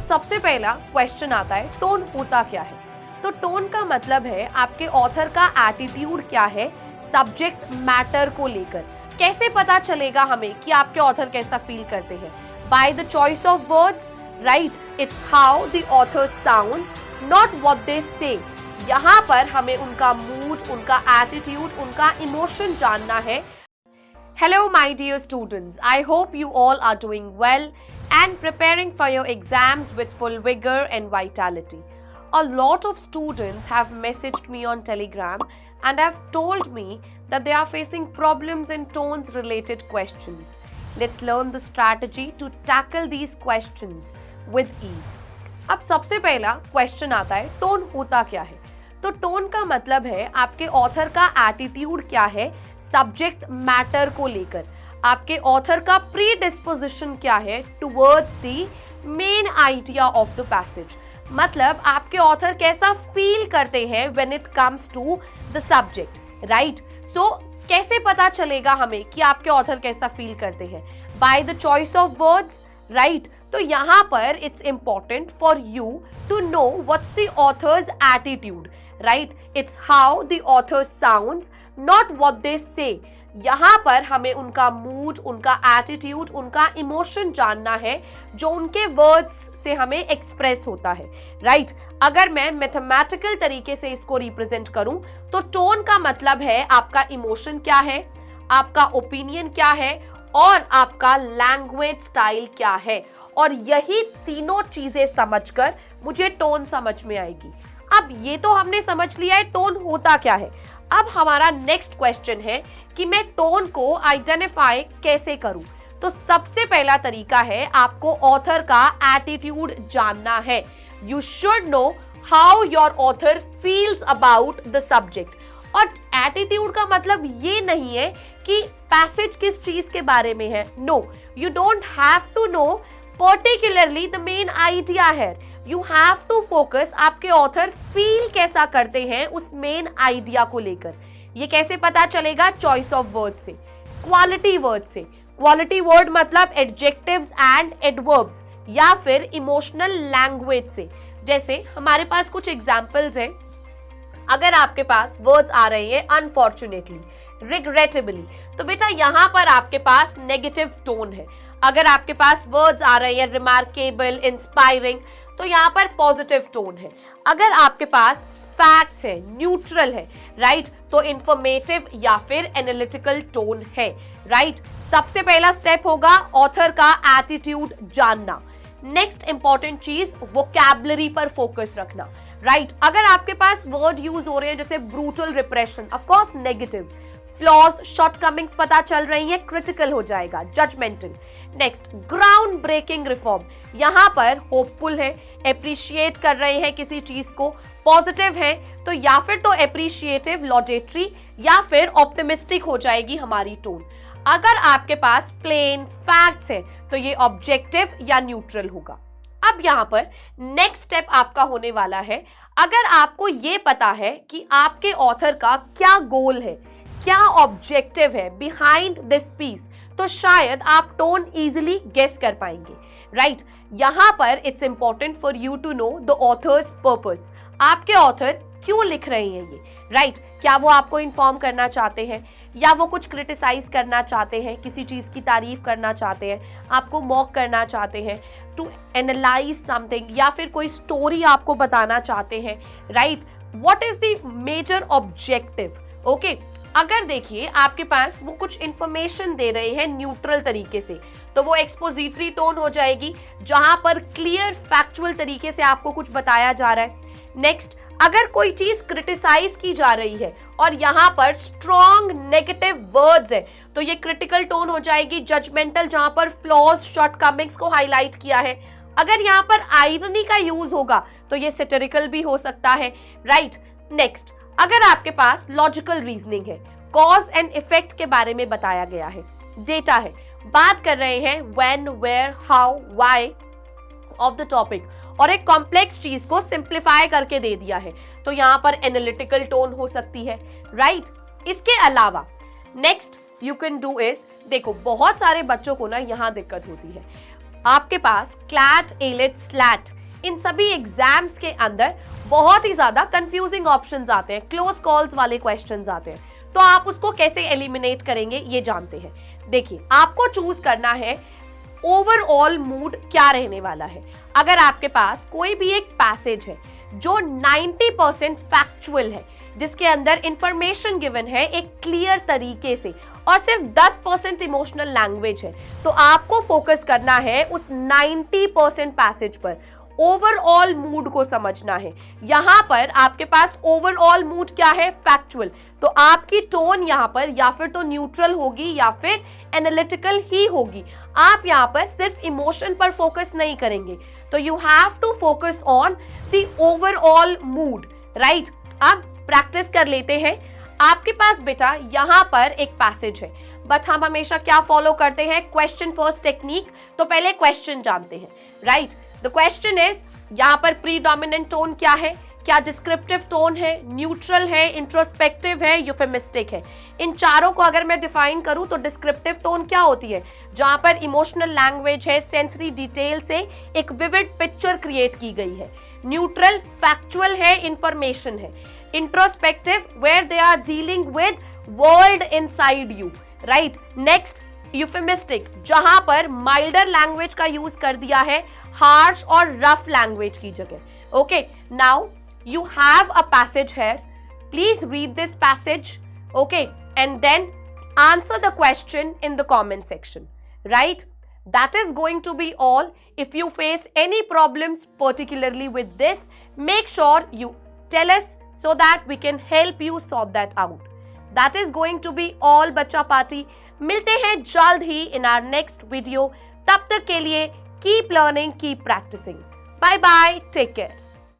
सबसे पहला क्वेश्चन आता है, टोन होता क्या है? तो टोन का मतलब है आपके ऑथर का एटीट्यूड क्या है सब्जेक्ट मैटर को लेकर। कैसे पता चलेगा हमें कि आपके ऑथर कैसा फील करते हैं? By the choice of words, right? It's how the author sounds, not what they say. यहाँ पर हमें उनका मूड, उनका एटीट्यूड, उनका इमोशन जानना है। Hello my dear students, I hope you all are doing well and preparing for your exams with full vigor and vitality. A lot of students have messaged me on Telegram and have told me that they are facing problems in tones related questions. Let's learn the strategy to tackle these questions with ease. अब सबसे पहला question आता है, tone होता क्या है? तो tone का मतलब है आपके ऑथर का एटीट्यूड क्या है सब्जेक्ट मैटर को लेकर। आपके ऑथर का प्री डिस्पोजिशन क्या है towards the main idea of the passage. मतलब आपके ऑथर कैसा फील करते हैं when it comes to the subject, right? So कैसे पता चलेगा हमें कि आपके ऑथर कैसा फील करते हैं? By the choice of words, right? तो यहाँ पर it's important for you to know what's the author's attitude, right? It's how the author sounds, not what they say. यहाँ पर हमें उनका मूड, उनका एटीट्यूड, उनका इमोशन जानना है जो उनके वर्ड्स से हमें एक्सप्रेस होता है, राइट? अगर मैं मैथमेटिकल तरीके से इसको रिप्रेजेंट करूं तो टोन का मतलब है आपका इमोशन क्या है, आपका ओपिनियन क्या है और आपका लैंग्वेज स्टाइल क्या है। और यही तीनों चीजें समझकर मुझे टोन समझ में आएगी। अब ये तो हमने समझ लिया है टोन होता क्या है। अब हमारा नेक्स्ट क्वेश्चन है कि मैं टोन को आइडेंटिफाई कैसे करूं। तो सबसे पहला तरीका है आपको ऑथर का एटीट्यूड जानना है। You should know how your author feels about the subject. और एटीट्यूड का मतलब ये नहीं है कि पैसेज किस चीज के बारे में है। No, you don't have to know particularly the main idea है। यू हैव टू फोकस आपके ऑथर फील कैसा करते हैं उस मेन आइडिया को लेकर। ये कैसे पता चलेगा? चॉइस ऑफ वर्ड से, क्वालिटी वर्ड से। क्वालिटी वर्ड मतलब एडजेक्टिव्स एंड एडवर्ब्स या फिर इमोशनल लैंग्वेज से। जैसे हमारे पास कुछ एग्जाम्पल्स हैं। अगर आपके पास वर्ड्स आ रहे हैं अनफॉर्चुनेटली, रिग्रेटेबली, तो बेटा यहाँ पर आपके पास नेगेटिव टोन है। अगर आपके पास वर्ड्स आ रहे हैं रिमार्केबल, इंस्पायरिंग, तो यहाँ पर पॉजिटिव टोन है। अगर आपके पास फैक्ट्स है, न्यूट्रल है, राइट, तो इंफॉर्मेटिव या फिर एनालिटिकल टोन है, राइट? सबसे पहला स्टेप होगा ऑथर का एटीट्यूड जानना। नेक्स्ट इंपॉर्टेंट चीज वोकैबुलरी पर फोकस रखना, राइट? अगर आपके पास वर्ड यूज हो रहे हैं जैसे brutal repression, of course negative. Flaws, shortcomings पता चल रही है, क्रिटिकल हो जाएगा, judgemental. Next ground breaking reform, यहाँ पर होपफुल है, एप्रिशिएट कर रहे हैं किसी चीज को, पॉजिटिव है तो या फिर तो एप्रिशिएटिव, लॉडेटरी या फिर ऑप्टिमिस्टिक हो जाएगी हमारी टोन। अगर आपके पास प्लेन फैक्ट्स है तो ये ऑब्जेक्टिव या न्यूट्रल होगा। अब यहाँ पर नेक्स्ट स्टेप आपका होने वाला है, अगर आपको ये पता है कि आपके ऑथर का क्या गोल है, क्या ऑब्जेक्टिव है बिहाइंड दिस पीस, तो शायद आप टोन इजीली गेस कर पाएंगे, राइट? यहाँ पर it's important for you to know the author's purpose. आपके ऑथर क्यों लिख रहे हैं ये, राइट? क्या वो आपको इन्फॉर्म करना चाहते हैं या वो कुछ क्रिटिसाइज करना चाहते हैं, किसी चीज की तारीफ करना चाहते हैं, आपको मॉक करना चाहते हैं, टू एनालाइज समथिंग, या फिर कोई स्टोरी आपको बताना चाहते हैं, right? What is the major objective? Okay, अगर देखिए आपके पास वो कुछ इंफॉर्मेशन दे रहे हैं न्यूट्रल तरीके से, तो वो एक्सपोजिटरी टोन हो जाएगी, जहां पर क्लियर फैक्चुअल तरीके से आपको कुछ बताया जा रहा है। नेक्स्ट, अगर कोई चीज क्रिटिसाइज की जा रही है और यहाँ पर स्ट्रॉन्ग नेगेटिव वर्ड्स है, तो ये क्रिटिकल टोन हो जाएगी, जजमेंटल, जहां पर फ्लॉज, शॉर्टकमिंग्स को हाईलाइट किया है। अगर यहाँ पर आयरनी का यूज होगा तो ये सैटिरिकल भी हो सकता है, राइट? नेक्स्ट, अगर आपके पास लॉजिकल रीजनिंग है, कॉज एंड इफेक्ट के बारे में बताया गया है, डेटा है, बात कर रहे हैं when, where, how, why of the topic, और एक कॉम्प्लेक्स चीज को सिंप्लीफाई करके दे दिया है, तो यहाँ पर एनालिटिकल टोन हो सकती है, राइट? इसके अलावा next you can do is, देखो बहुत सारे बच्चों को ना यहाँ दिक्कत होती है, आपके पास क्लैट, एलिट, स्लैट इन सभी एग्जाम्स के अंदर बहुत ही ज्यादा कंफ्यूजिंग ऑप्शंस आते हैं, क्लोज कॉल्स वाले क्वेश्चंस आते हैं। तो आप उसको कैसे एलिमिनेट करेंगे ये जानते हैं। देखिए, आपको चूज करना है ओवरऑल मूड क्या रहने वाला है। अगर आपके पास कोई भी एक पैसेज है जो 90% फैक्चुअल है, जिसके अंदर इंफॉर्मेशन गिवन है एक क्लियर तरीके से, और सिर्फ 10% इमोशनल लैंग्वेज है, तो आपको फोकस करना है उस 90% पैसेज पर। ओवरऑल मूड को समझना है। यहां पर आपके पास ओवरऑल मूड क्या है? फैक्चुअल। तो आपकी टोन यहां पर या फिर तो न्यूट्रल होगी या फिर एनालिटिकल ही होगी। आप यहां पर सिर्फ इमोशन पर फोकस नहीं करेंगे, तो you have to focus on the overall mood, right. अब प्रैक्टिस कर लेते हैं। आपके पास बेटा यहां पर एक पैसेज है, बट हम हमेशा क्या फॉलो करते हैं? Question first technique. तो पहले क्वेश्चन जानते हैं, राइट। द क्वेश्चन इज, यहां पर प्रीडोमिनेंट टोन क्या है? क्या डिस्क्रिप्टिव टोन है, न्यूट्रल है, इंट्रोस्पेक्टिव है, यूफेमिस्टिक है? इन चारों को अगर मैं डिफाइन करूं तो डिस्क्रिप्टिव टोन क्या होती है? जहां पर इमोशनल लैंग्वेज है, सेंसरी डिटेल से एक विविड पिक्चर क्रिएट की गई है। न्यूट्रल फैक्चुअल है, इंफॉर्मेशन है। Introspective where they are dealing with world inside you, right. Next euphemistic, जहां पर माइल्डर लैंग्वेज का यूज कर दिया है हार्श और रफ लैंग्वेज की जगह। Okay, now you have a passage here. Please read this passage, okay, and then answer the question in the comment section, right? That is going to be all. If you face any problems particularly with this, make sure you tell us so that we can help you sort that out. That is going to be all, बच्चा party. मिलते हैं जल्द ही in our next video। तब तक के लिए keep learning, keep practicing. Bye bye, take care.